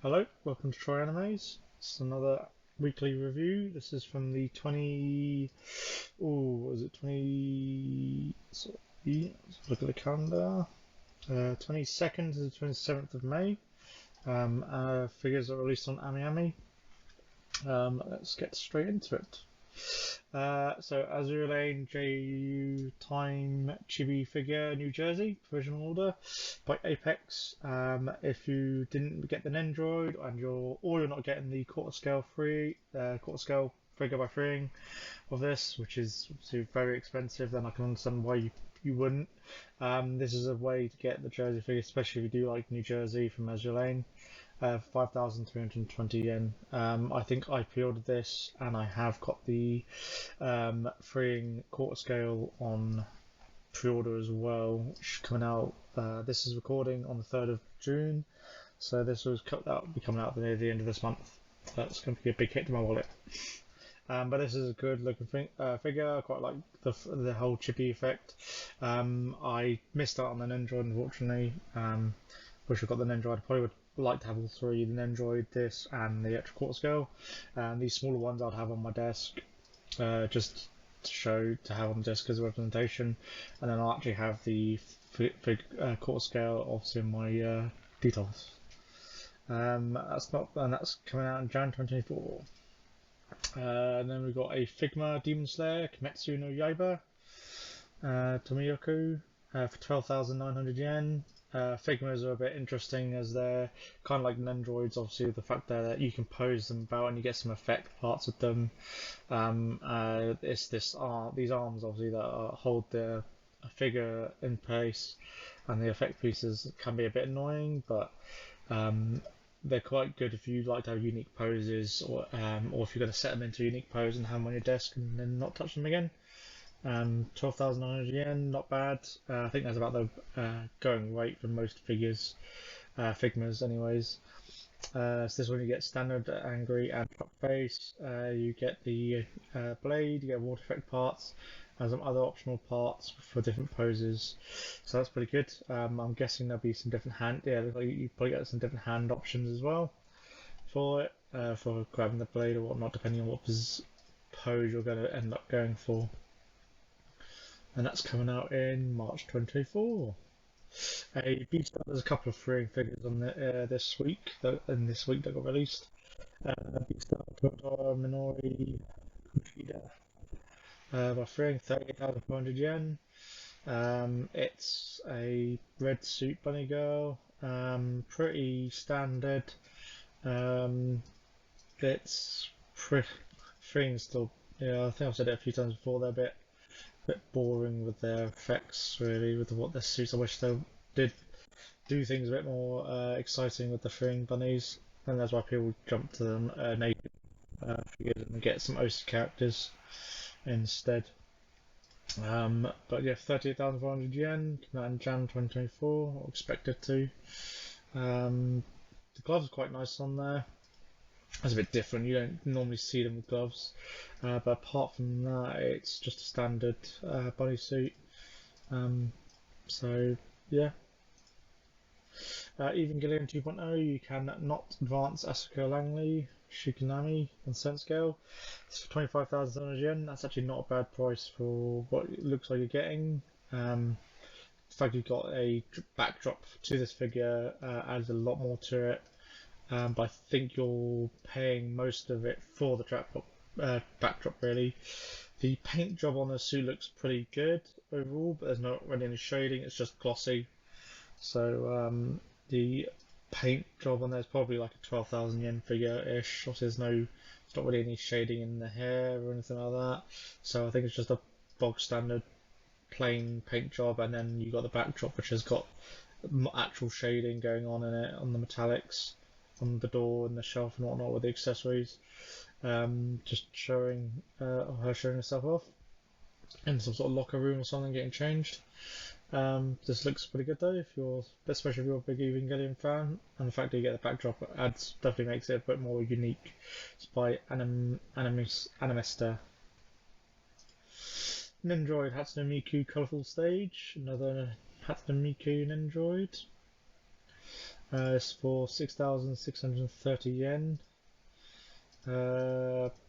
Hello, welcome to Troy Animes. This is another weekly review. This is from the 20. Oh, was it 20? Sorry, let's look at the calendar. 22nd to the 27th of May. Figures are released on AmiAmi. Let's get straight into it. So Azure Lane JU Time Chibi figure New Jersey provisional order by Apex. If you didn't get the Nendroid and you're not getting the quarter scale figure by freeing of this, which is obviously very expensive, then I can understand why you wouldn't. This is a way to get the Jersey figure, especially if you do like New Jersey from Azure Lane. 5,320 yen. I think I pre-ordered this and I have got the freeing quarter scale on pre-order as well, which is coming out. This is recording on the 3rd of June, so this will be coming out near the end of this month. That's going to be a big hit to my wallet. But this is a good looking figure. I quite like the whole chippy effect. I missed out on the Nendroid, unfortunately. Wish I got the Nendroid. I probably would like to have all three: the Nendroid, this, and the extra quarter scale. And these smaller ones I'd have on my desk, just to have on the desk as a representation. And then I'll actually have the quarter scale, obviously, in my details. That's coming out in Jan 2024. And then we've got a Figma Demon Slayer Kimetsu no Yaiba Tomoyoku for 12,900 yen. Figmas are a bit interesting as they're kind of like Nendroids, obviously, with the fact that you can pose them about and you get some effect parts with them. It's these arms, obviously, that hold the figure in place, and the effect pieces can be a bit annoying, but they're quite good if you like to have unique poses, or if you're going to set them into a unique pose and have them on your desk and then not touch them again. 12,900 yen, not bad. I think that's about the going rate for most Figmas anyways. So this one you get standard, angry, and truck face. You get the blade, you get water effect parts, and some other optional parts for different poses. So that's pretty good. I'm guessing there'll be some different you probably get some different hand options as well for it, for grabbing the blade or whatnot, depending on what pose you're going to end up going for. And that's coming out in March 2024. There's a couple of freeing figures on this week that got released. Beastar Totoro Minori Kushida by freeing 38,400 yen. It's a red suit bunny girl, pretty standard. It's freeing still. Yeah, I think I've said it a few times before. They're a bit boring with their effects, really, with what their suits. I wish they did do things a bit more exciting with the freeing bunnies, and that's why people jump to them naked figures and get some OC characters instead. But yeah, 38,400 yen, coming out in Jan 2024, or expected to. The gloves are quite nice on there. That's a bit different. You don't normally see them with gloves, but apart from that, it's just a standard bodysuit. So yeah. Evangelion 2.0, you can not advance Asuka Langley, Shikinami, and Sense Scale. It's for 25,000 yen. That's actually not a bad price for what it looks like you're getting. The fact you've got a backdrop to this figure adds a lot more to it. But I think you're paying most of it for the backdrop, really. The paint job on the suit looks pretty good overall, but there's not really any shading, it's just glossy. So the paint job on there is probably like a 12,000 yen figure-ish. Obviously, it's not really any shading in the hair or anything like that. So I think it's just a bog standard plain paint job, and then you got the backdrop, which has got actual shading going on in it, on the metallics, on the door and the shelf and whatnot with the accessories. Just showing her showing herself off in some sort of locker room or something, getting changed. This looks pretty good though, especially if you're a big Evangelion fan, and the fact that you get the backdrop definitely makes it a bit more unique. It's by Animesta. Nendroid Hatsune Miku Colourful Stage, another Hatsune Miku Nendroid. It's for 6,630 yen.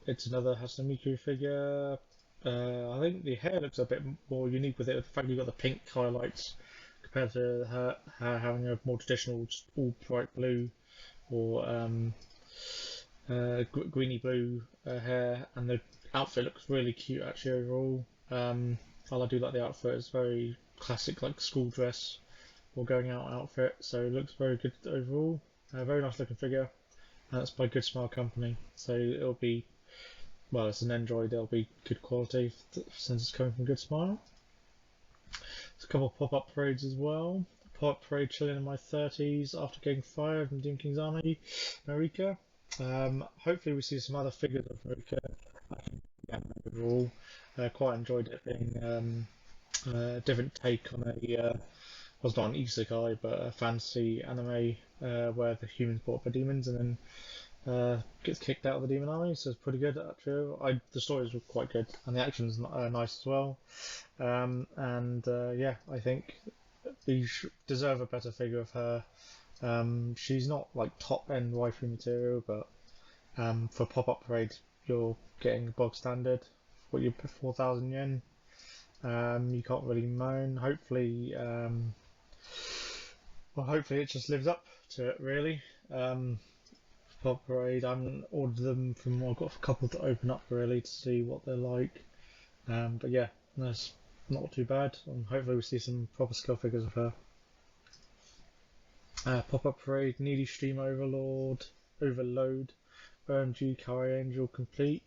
It's another Hasamiku figure. I think the hair looks a bit more unique with it. The fact you've got the pink highlights compared to her having a more traditional, all bright blue or greeny blue hair, and the outfit looks really cute actually overall. I do like the outfit. It's very classic, like school dress or going out outfit. So it looks very good overall. Very nice looking figure. And that's by Good Smile Company. So it'll be, well, it's an Android. It'll be good quality since it's coming from Good Smile. There's a couple of pop-up parades as well. Pop-up parade chilling in my 30s after getting fired from Demon King's Army, Marika. Hopefully we see some other figures of Marika. I think overall, quite enjoyed it being a different take on a was not an isekai but a fantasy anime where the humans brought up the demons and then gets kicked out of the demon army. So it's pretty good actually. The stories were quite good and the action's nice as well. Yeah, I think we deserve a better figure of her. She's not like top end waifu material, but for pop-up parade you're getting bog standard. What you put 4,000 yen. You can't really moan. Hopefully it just lives up to it really. Pop parade. I haven't ordered them from. I've got a couple to open up really to see what they're like. But yeah, that's not too bad. And hopefully we see some proper scale figures of her. Pop-up parade, Needy Stream Overload, OMG Kawaii Angel complete.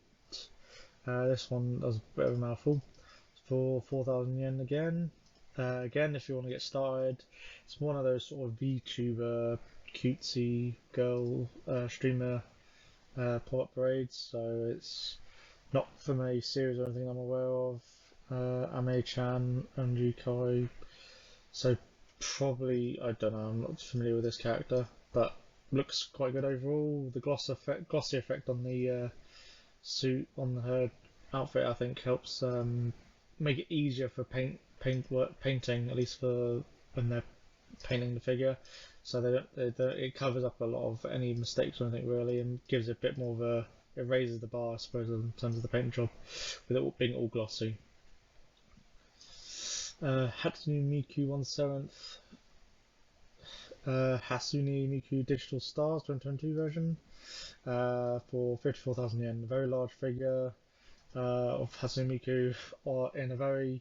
This one was a bit of a mouthful. It's for 4,000 yen again. Again, if you want to get started, it's one of those sort of VTuber cutesy girl streamer pop-up parades. So it's not from a series or anything I'm aware of. Ame-chan and Yukai. So probably, I don't know, I'm not familiar with this character, but looks quite good overall. The glossy effect on the suit on her outfit, I think, helps make it easier for painting, at least for when they're painting the figure. So it covers up a lot of any mistakes or anything really, and gives it a bit more of a, it raises the bar, I suppose, in terms of the paint job, with it being all glossy. Hatsune Miku 1/7 Hatsune Miku Digital Stars 2022 version for 54,000 yen. A very large figure of Hatsune Miku in a very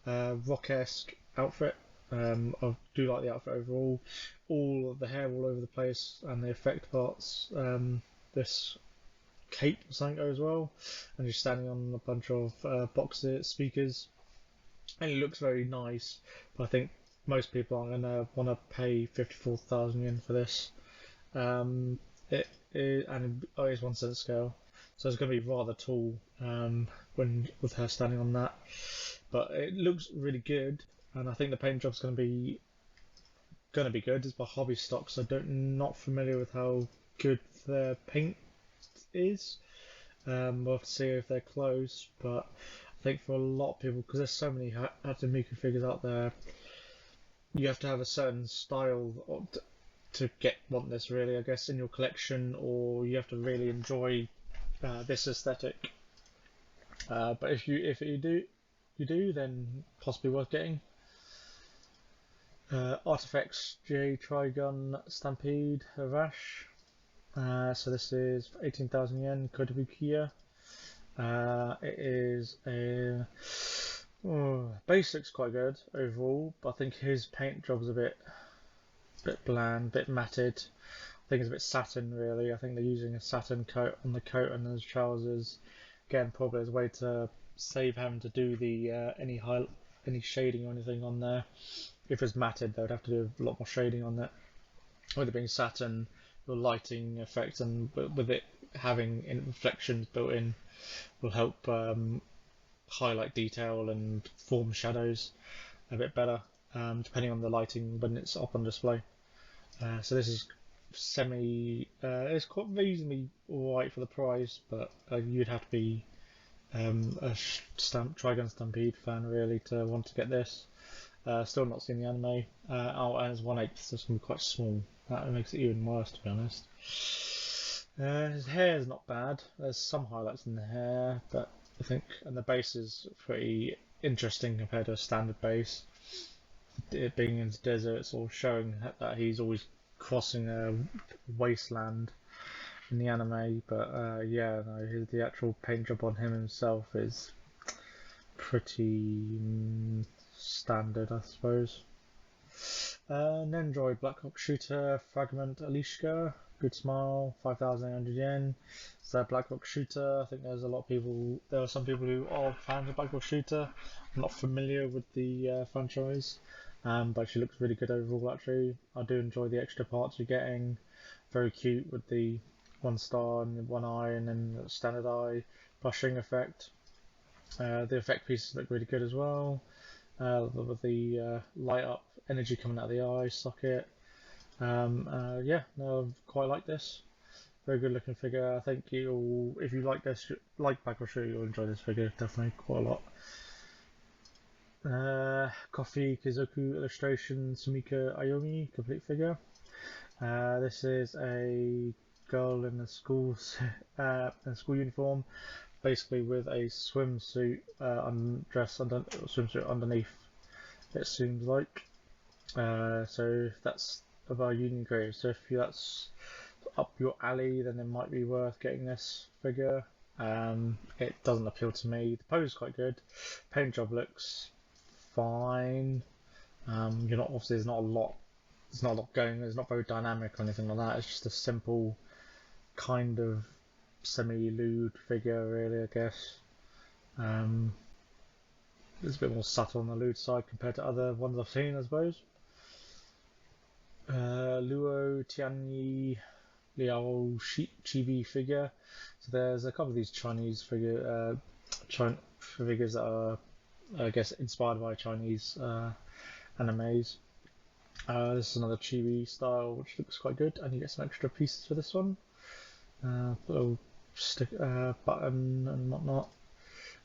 rock-esque outfit. I do like the outfit overall. All of the hair all over the place and the effect parts. This cape or something as well, and she's standing on a bunch of boxes, speakers, and it looks very nice. But I think most people aren't gonna want to pay 54,000 yen for this. It is, and it is 1/7 scale, so it's going to be rather tall when with her standing on that. But it looks really good, and I think the paint job's going to be good. It's by Hobby Stock, so not familiar with how good their paint is. We'll have to see if they're close, but I think for a lot of people, because there's so many Hatsune Miku figures out there, you have to have a certain style to want this really, I guess, in your collection, or you have to really enjoy this aesthetic. But if you do, then possibly worth getting. Artifacts J Trigun Stampede Harash. So this is 18,000 yen, Kotobukiya. It is a base looks quite good overall, but I think his paint job's a bit bland, bit matted. I think it's a bit satin really. I think they're using a satin coat on the coat and those trousers. Again, probably as a way to save having to do the any shading or anything on there. If it's matted, they would have to do a lot more shading on it. With it being satin, the lighting effect and with it having reflections built in will help highlight detail and form shadows a bit better, depending on the lighting when it's up on display. So this is it's quite reasonably alright for the price, but you'd have to be a Trigun Stampede fan really to want to get this. Still not seen the anime. Oh, and it's 1/8, so it's going to be quite small. That makes it even worse, to be honest. His hair is not bad. There's some highlights in the hair, but I think, and the base is pretty interesting compared to a standard base. It being in the desert, it's all showing that he's always crossing a wasteland in the anime. But yeah, no, the actual paint job on him himself is pretty standard, I suppose. Nendroid Black Hawk Shooter Fragment Alishka. Good smile, 5,800 yen. So Black Hawk Shooter, I think there's a lot of people, there are some people who are fans of Black Hawk Shooter. I'm not familiar with the franchise, but she looks really good overall actually. I do enjoy the extra parts you're getting. Very cute with the 1 star and 1 eye and then the standard eye brushing effect. The effect pieces look really good as well. With the light up energy coming out of the eye socket. Yeah, no, I quite like this. Very good looking figure. I think you'll, if you like this, like Black Hawk Shooter, you'll enjoy this figure definitely quite a lot. Coffee Kizoku illustration Sumika Ayomi complete figure. This is a girl in a school uniform, basically with a swimsuit swimsuit underneath. It seems like. So that's of our union grade. So if that's up your alley, then it might be worth getting this figure. It doesn't appeal to me. The pose is quite good. Paint job looks fine. You're not obviously there's not a lot. There's not a lot going. It's not very dynamic or anything like that. It's just a simple kind of semi-lewd figure, really. I guess. It's a bit more subtle on the lewd side compared to other ones I've seen, I suppose. Luo Tianyi Liao Chibi figure. So there's a couple of these Chinese figures that are, I guess, inspired by Chinese animes. This is another chibi style, which looks quite good, and you get some extra pieces for this one. Little stick button and whatnot.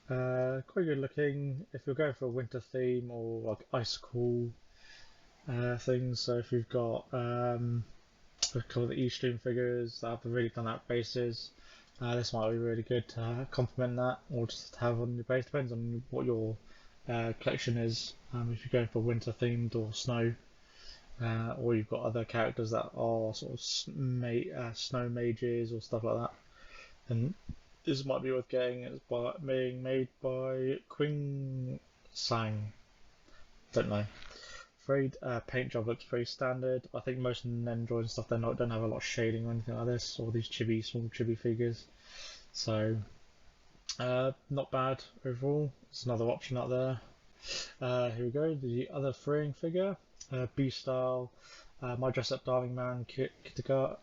Quite good looking. If you're going for a winter theme or like icicle things, so if you've got a couple of the Eastern figures that have the really done out bases, this might be really good to complement that, or just have on your base. Depends on what your collection is. If you're going for winter themed or snow, or you've got other characters that are sort of snow mages or stuff like that, then this might be worth getting. It's being made by Quing Sang. Don't know. Afraid paint job looks pretty standard. I think most Nendroid and stuff don't have a lot of shading or anything like this, or these small chibi figures. So not bad overall. It's another option out there. Here we go. The other freeing figure, B style, My Dress Up Darling Man Kitagawa.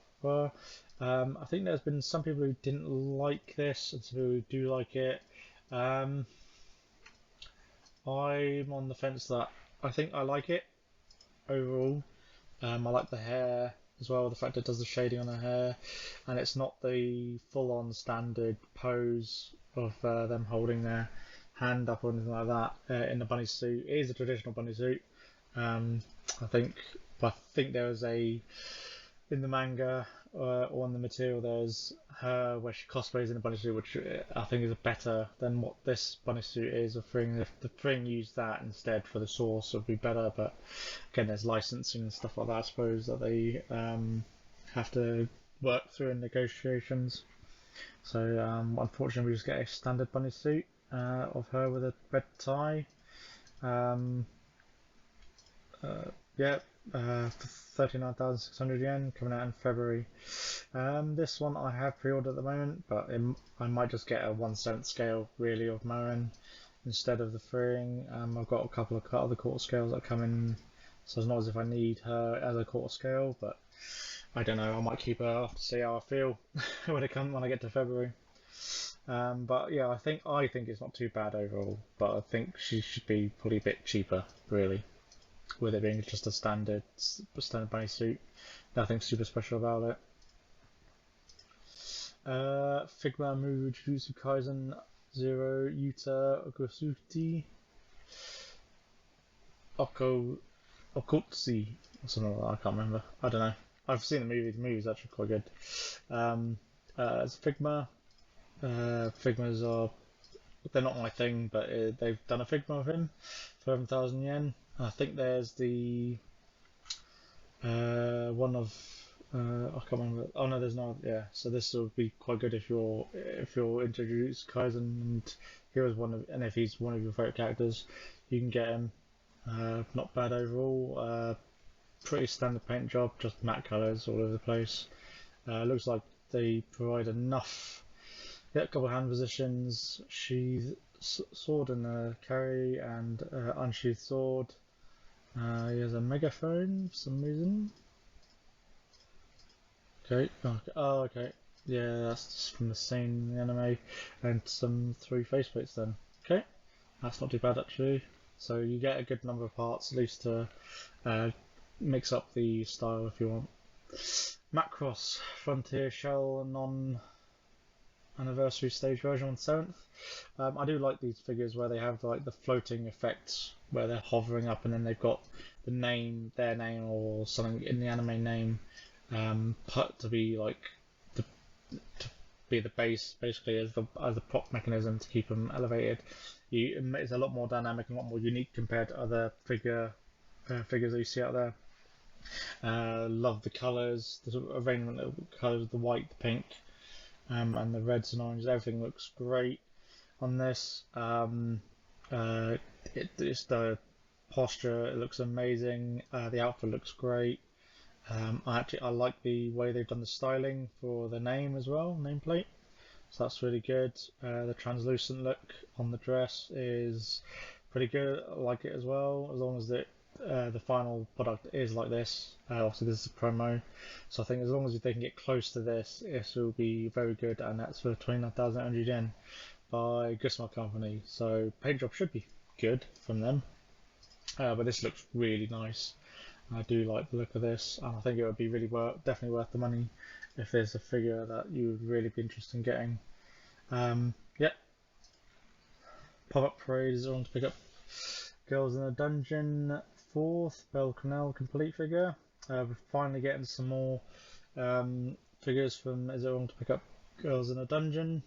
I think there's been some people who didn't like this and some people who do like it. I'm on the fence that I think I like it overall. I like the hair as well, the fact it does the shading on her hair, and it's not the full-on standard pose of them holding their hand up or anything like that in the bunny suit. It is a traditional bunny suit. I think there's in the manga or on the material there's her where she cosplays in a bunny suit, which I think is better than what this bunny suit is. If the Fring used that instead for the source, it would be better. But again, there's licensing and stuff like that, I suppose, that they have to work through in negotiations. So unfortunately, we just get a standard bunny suit of her with a red tie. Yeah, for 39,600 yen, coming out in February. This one I have pre-ordered at the moment, but I might just get a 1/7 scale really of Marin instead of the freeing. I've got a couple of other quarter scales that come in, so it's not as if I need her as a quarter scale, but I don't know. I might keep her. I'll have to see how I feel when I get to February. But yeah, I think it's not too bad overall, but I think she should be probably a bit cheaper, really, with it being just a standard bunny suit. Nothing super special about it. Figma Mu Jujutsu Kaisen 0 Yuta Ogosuti. Okutsi or something like that. I can't remember. I don't know. I've seen the movie. The movie's actually quite good. It's Figma. Figmas are they're not my thing, but they've done a Figma of him for 11,000 yen. I think there's the one of I can't remember. Oh no, there's no. Yeah, so this will be quite good if you're introduced Kaizen and he was one of, and if he's one of your favorite characters, you can get him. Not bad overall. Pretty standard paint job, just matte colors all over the place. Looks like they provide enough. Yeah, a couple of hand positions, sheath, sword and a carry, and unsheathed sword. He has a megaphone for some reason. Okay, oh, okay. Yeah, that's from the same anime, and some 3 faceplates then. Okay, that's not too bad actually. So you get a good number of parts, at least to mix up the style if you want. Macross Frontier Shell non-anniversary stage version on 7th. I do like these figures where they have like the floating effects where they're hovering up and then they've got the name, their name, or something in the anime name put to be like to be the base, basically as the prop mechanism to keep them elevated. It's a lot more dynamic and a lot more unique compared to other figures that you see out there. Love the colours, the sort of arrangement of colours, the white, the pink, and the reds and oranges. Everything looks great on this. It's the posture. It looks amazing. The outfit looks great. I like the way they've done the styling for the name as well, nameplate. So that's really good. The translucent look on the dress is pretty good. I like it as well, as long as the final product is like this. Obviously, this is a promo, so I think as long as they can get close to this, it will be very good. And that's for 29,800 yen by Gusma Company. So paint job should be good from them. But this looks really nice. I do like the look of this, and I think it would be really definitely worth the money if there's a figure that you would really be interested in getting. Yep. Pop-up parade is on to pick up Girls in a Dungeon 4th Belle Connell complete figure. We're finally getting some more figures from Is It Wrong to Pick Up Girls in a Dungeon.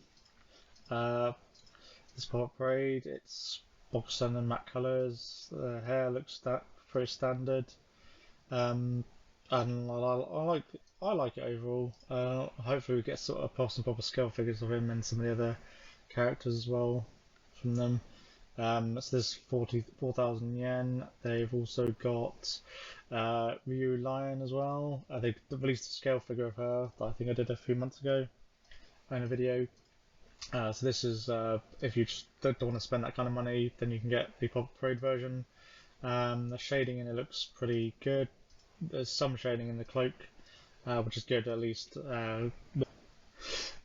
This pop-up parade, it's box standard matte colours. The hair looks pretty standard. And I like it overall. Hopefully we get sort of some proper scale figures of him and some of the other characters as well from them. So there's 44,000 yen. They've also got Ryu Lion as well. They released a scale figure of her that I think I did a few months ago in a video. So this is if you just don't want to spend that kind of money, then you can get the Pop Parade version. The shading in it looks pretty good. There's some shading in the cloak, which is good at least.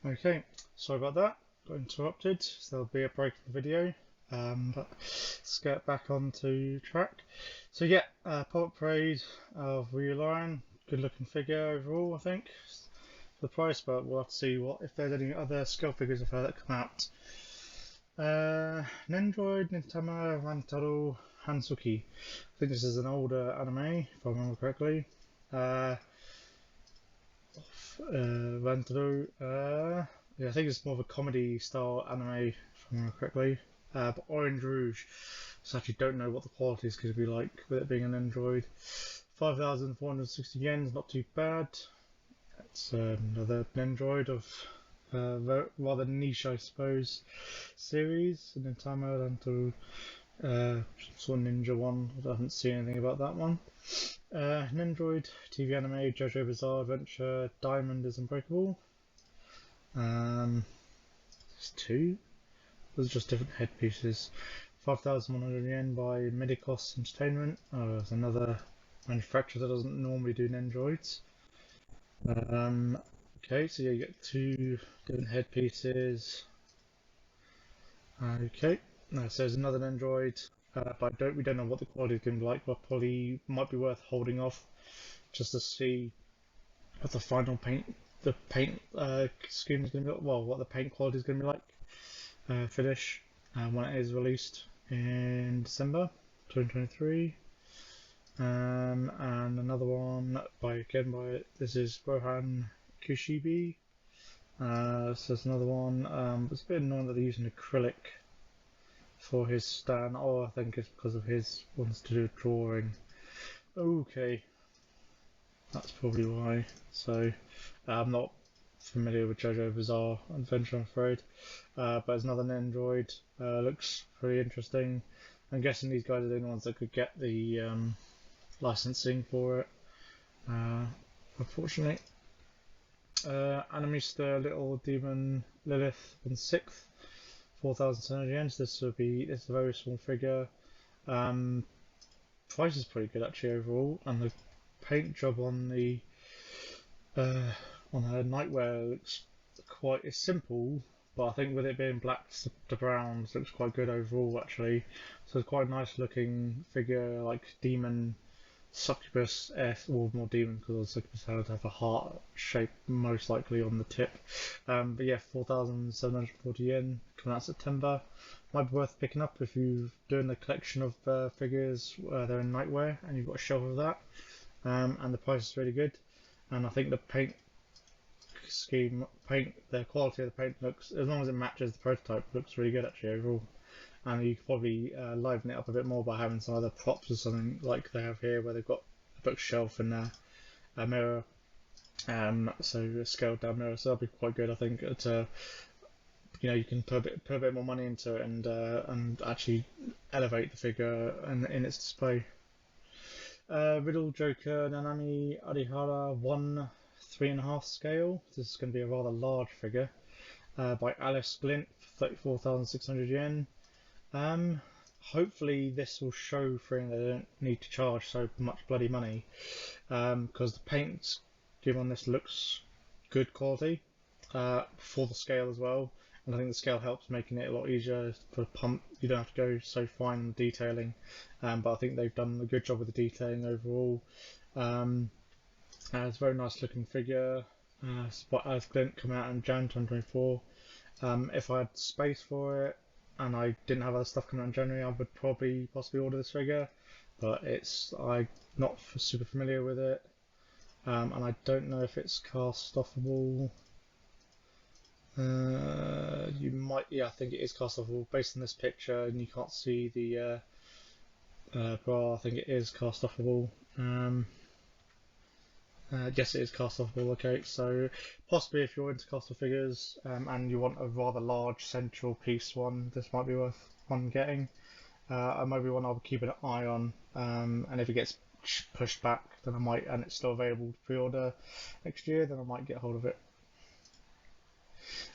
Okay, sorry about that. Got interrupted, so there'll be a break in the video. But let's get back onto track. So yeah, Pop Parade of Ryu Lion. Good looking figure overall, I think. For the price, but we'll have to see if there's any other scale figures of her that come out. Nendroid, Nintama, Rantaro, Hansuki. I think this is an older anime, if I remember correctly. Rantaro, yeah, I think it's more of a comedy style anime, if I remember correctly. But Orange Rouge, so I actually don't know what the quality is going to be like with it being an Android. 5,460 yen is not too bad. It's another Android of rather niche, I suppose, series. And then Tama Ranto, sort of ninja one. I haven't seen anything about that one. An Android TV anime, JoJo Bizarre Adventure, Diamond is Unbreakable. There's 2. Those are just different headpieces. 5,100 yen by Medicos Entertainment. Oh, there's another manufacturer that doesn't normally do Nendroids. Okay, so yeah, you get 2 different headpieces. Okay, so there's another Nendroid, but we don't know what the quality is going to be like. But probably might be worth holding off just to see what the final paint scheme is going to be. Well, what the paint quality is going to be like. Finish when it is released in December 2023. And another one by this is Rohan Kushibi. So there's another one. It's a bit annoying that they're using acrylic for his stand. Oh, I think it's because of his wants to do drawing. Okay, that's probably why. So I'm not familiar with JoJo Bizarre Adventure, I'm afraid. But there's another Android. Looks pretty interesting. I'm guessing these guys are the only ones that could get the licensing for it. Unfortunately. Animista Little Demon Lilith on 6th, 4,700 yen. So this is a very small figure. Price is pretty good actually overall, and the paint job on her nightwear looks it's simple, but I think with it being black to browns, looks quite good overall actually. So it's quite a nice looking figure, like demon succubus or more demon, because succubus would have a heart shape most likely on the tip. But yeah, 4,740 yen coming out September. Might be worth picking up if you're doing a collection of figures. They're in nightwear and you've got a shelf of that. And the price is really good. And I think the paint the quality of the paint looks, as long as it matches the prototype, looks really good actually overall. And you could probably liven it up a bit more by having some other props or something like they have here, where they've got a bookshelf and a mirror, so a scaled down mirror. So that'd be quite good, I think. You can put a bit more money into it and actually elevate the figure in its display. Riddle Joker Nanami Arihara 1 3.5 scale. This is going to be a rather large figure by Alice Glint, 34,600 yen. Hopefully this will show for him they don't need to charge so much bloody money, because the paint scheme on this looks good quality for the scale as well, and I think the scale helps making it a lot easier for pump. You don't have to go so fine in detailing, but I think they've done a good job with the detailing overall. It's a very nice looking figure. As Glint come out in Jan 2024. If I had space for it and I didn't have other stuff coming out in January, I would possibly order this figure, but I'm not super familiar with it, and I don't know if it's cast offable. I think it is cast offable based on this picture, and you can't see the bra. I think it is cast offable. Yes, it is cast offable. Okay, so possibly if you're into cast off figures and you want a rather large central piece one, this might be worth one getting. And maybe one I'll keep an eye on. And if it gets pushed back, then I might, and it's still available to pre-order next year, then I might get hold of it.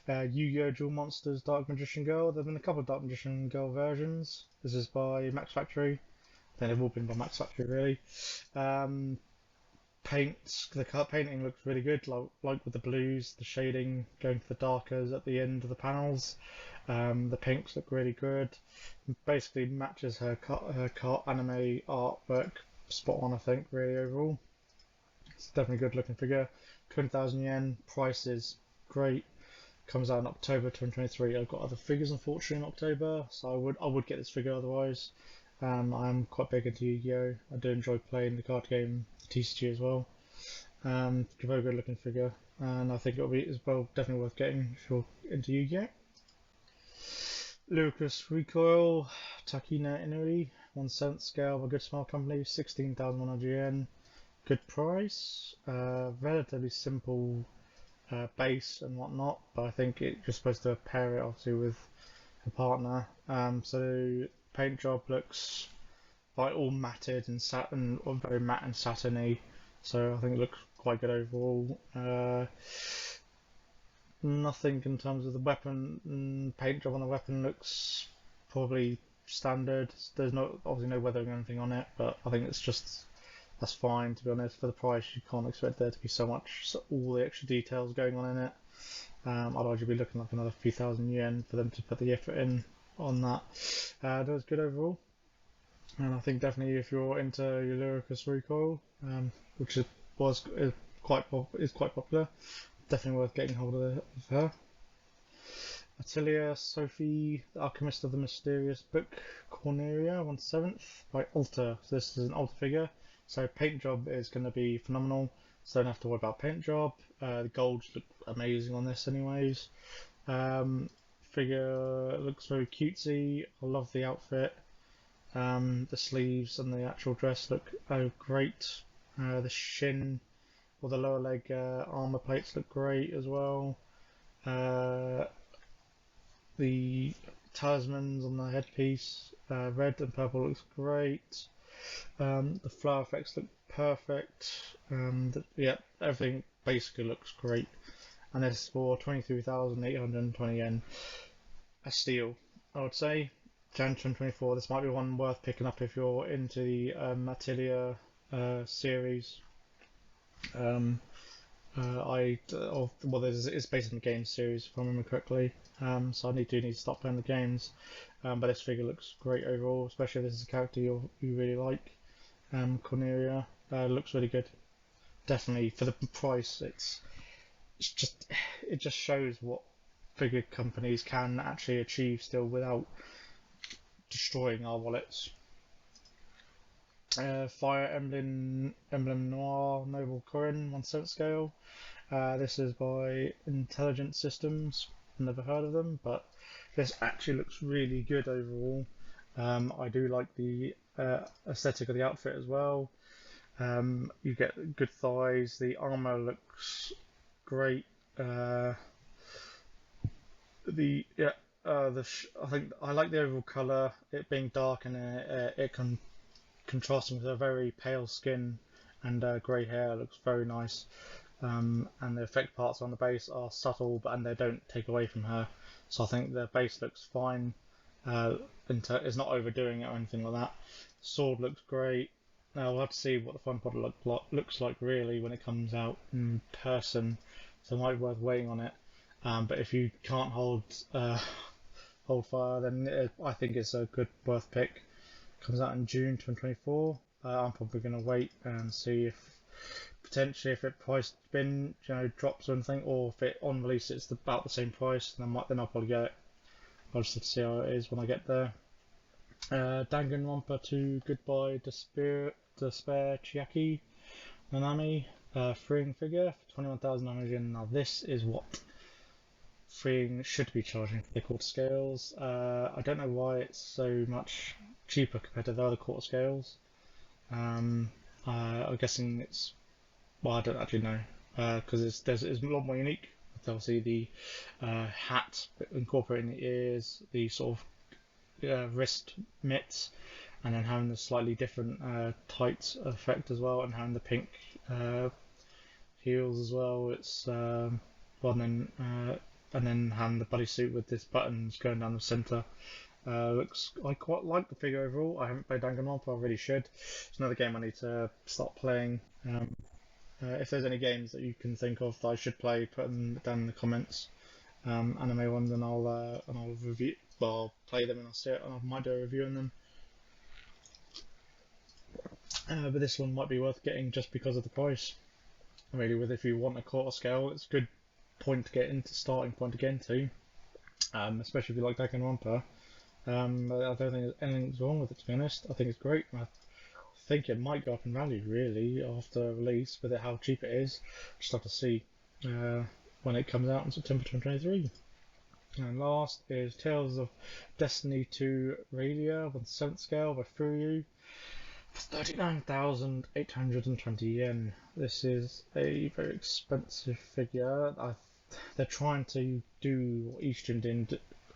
Yu-Gi-Oh! Duel Monsters Dark Magician Girl. There've been a couple of Dark Magician Girl versions. This is by Max Factory. Then they've all been by Max Factory really. The painting looks really good, like with the blues, the shading going for the darkers at the end of the panels. The pinks look really good. Basically matches her anime artwork spot on, I think, really overall. It's definitely a good looking figure. 20,000 yen. Price is great. Comes out in October 2023. I've got other figures unfortunately in October, so I would get this figure otherwise. I'm quite big into Yu-Gi-Oh! I do enjoy playing the card game, the TCG as well. A very good looking figure, and I think it'll be as well definitely worth getting if you're into Yu-Gi-Oh! Lucas Recoil, Takina Inui, 1/7 scale of a good small company, 16,100 yen. Good price, relatively simple base and whatnot, but I think you're just supposed to pair it obviously with a partner. So paint job looks like all matted and satin, or very matte and satiny. So I think it looks quite good overall. Nothing in terms of the weapon. Paint job on the weapon looks probably standard. There's obviously no weathering or anything on it, but I think that's fine to be honest. For the price, you can't expect there to be all the extra details going on in it. Otherwise, you'd be looking like another few thousand yen for them to put the effort in on that. That was good overall, and I think definitely if you're into Ulyricus Recoil, which is quite popular, definitely worth getting hold of her. Atelier Sophie, the Alchemist of the Mysterious Book, Corneria, 1/7 by Alter. So this is an Alter figure. So paint job is going to be phenomenal. So don't have to worry about paint job. The golds look amazing on this, anyways. Um, Figure looks very cutesy. I love the outfit. The sleeves and the actual dress look great. The shin or the lower leg armor plates look great as well. The talismans on the headpiece, red and purple, looks great. The flower effects look perfect. Yeah, everything basically looks great. And this is for 23,820 yen. A steal, I would say. Jan 2024. This might be one worth picking up if you're into the Atelier series. It's based on the game series, if I remember correctly. So I do need to start playing the games. But this figure looks great overall, especially if this is a character you really like. Cornelia looks really good. Definitely for the price, it just shows what figure companies can actually achieve still without destroying our wallets. Fire Emblem Noir Noble Corin 1/7 scale. This is by Intelligent Systems. Never heard of them, but this actually looks really good overall. I do like the aesthetic of the outfit as well. You get good thighs. The armor looks great. I think I like the overall color. It being dark and it can contrasting with her very pale skin and grey hair looks very nice. And the effect parts on the base are subtle, and they don't take away from her. So I think the base looks fine. It's not overdoing it or anything like that. Sword looks great. Now we'll have to see what the fun pod looks like really when it comes out in person. So it might be worth waiting on it. But if you can't hold fire, then I think it's a good worth pick. Comes out in June 2024. I'm probably going to wait and see if potentially if it price bin drops or anything, or if it on release it's about the same price, then I'll probably get it. I'll just have to see how it is when I get there. Danganronpa 2 Goodbye Despair Chiaki Nanami freeing figure for 21,900 yen. Now this is what freeing should be charging for the quarter scales. I don't know why it's so much cheaper compared to the other quarter scales. I'm guessing it's, well, I don't actually know, because it's a lot more unique. Obviously the hat incorporating the ears, the sort of wrist mitts, and then having the slightly different tights effect as well, and having the pink heels as well. It's and then having the bodysuit with this buttons going down the center. I quite like the figure overall. I haven't played Danganronpa, I really should. It's another game I need to start playing. If there's any games that you can think of that I should play, put them down in the comments. Anime ones, and I'll review. Well, I'll play them and I'll see it, and I might do a review on them. But this one might be worth getting just because of the price. Really, with if you want a quarter scale, it's a good point to get into, starting point to get into. Especially if you like Danganronpa. I don't think anything's wrong with it, to be honest. I think it's great. I think it might go up in value really after release, with how cheap it is. Just have to see when it comes out in September 2023. And last is Tales of Destiny 2 Radia 1/7 scale by Furyu for 39,820 yen. This is a very expensive figure. They're trying to do what Eastern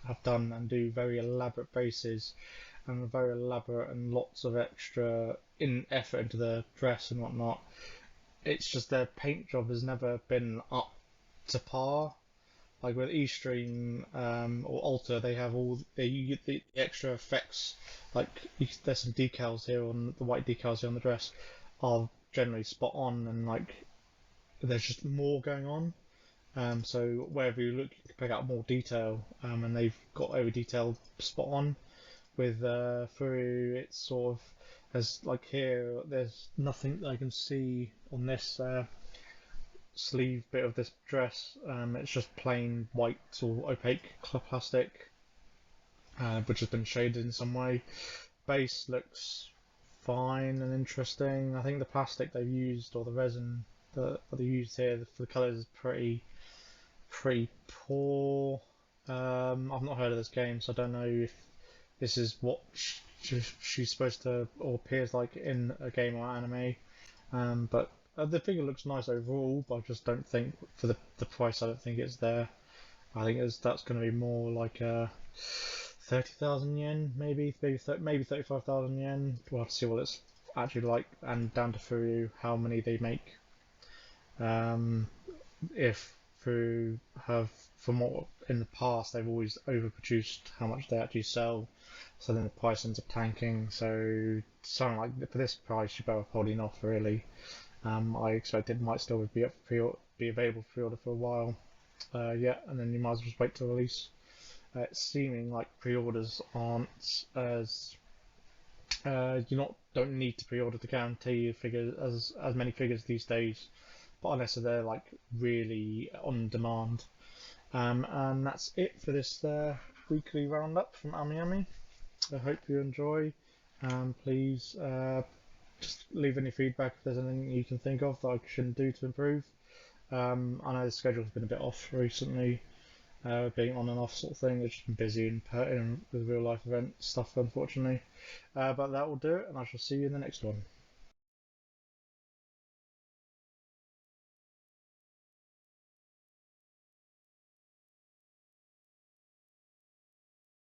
have done and do very elaborate bases and very elaborate and lots of extra effort into the dress and whatnot. It's just their paint job has never been up to par. Like with Eastream or Alter, they have the extra effects. Like there's some decals here on the white decals here on the dress are generally spot on, and like there's just more going on. So wherever you look, you can pick out more detail, and they've got every detail spot on. With Furu, it's sort of like here, there's nothing I can see on this sleeve bit of this dress. It's just plain white or opaque plastic, which has been shaded in some way. Base looks fine and interesting. I think the plastic they've used or the resin that they used here for the colours is pretty poor. I've not heard of this game, so I don't know if this is what she's supposed to or appears like in a game or anime. But the figure looks nice overall, but I just don't think for the price, I don't think it's there. I think that's going to be more like 30,000 yen, maybe 35,000 yen. We'll have to see what it's actually like, and down to Furu how many they make. If Furu have, from what in the past, they've always overproduced how much they actually sell, so then the price ends up tanking. So something like for this price, you're better off holding off really. I expect it might still be available for pre-order for a while. Yeah, and then you might as well just wait to release. It's seeming like pre-orders aren't as you don't need to pre-order to guarantee figures as many figures these days, but unless they're like really on demand. And that's it for this weekly roundup from AmiAmi. I hope you enjoy. Please just leave any feedback if there's anything you can think of that I should do to improve. I know the schedule's been a bit off recently, being on and off sort of thing. It's just been busy and with real life event stuff, unfortunately. But that will do it, and I shall see you in the next one.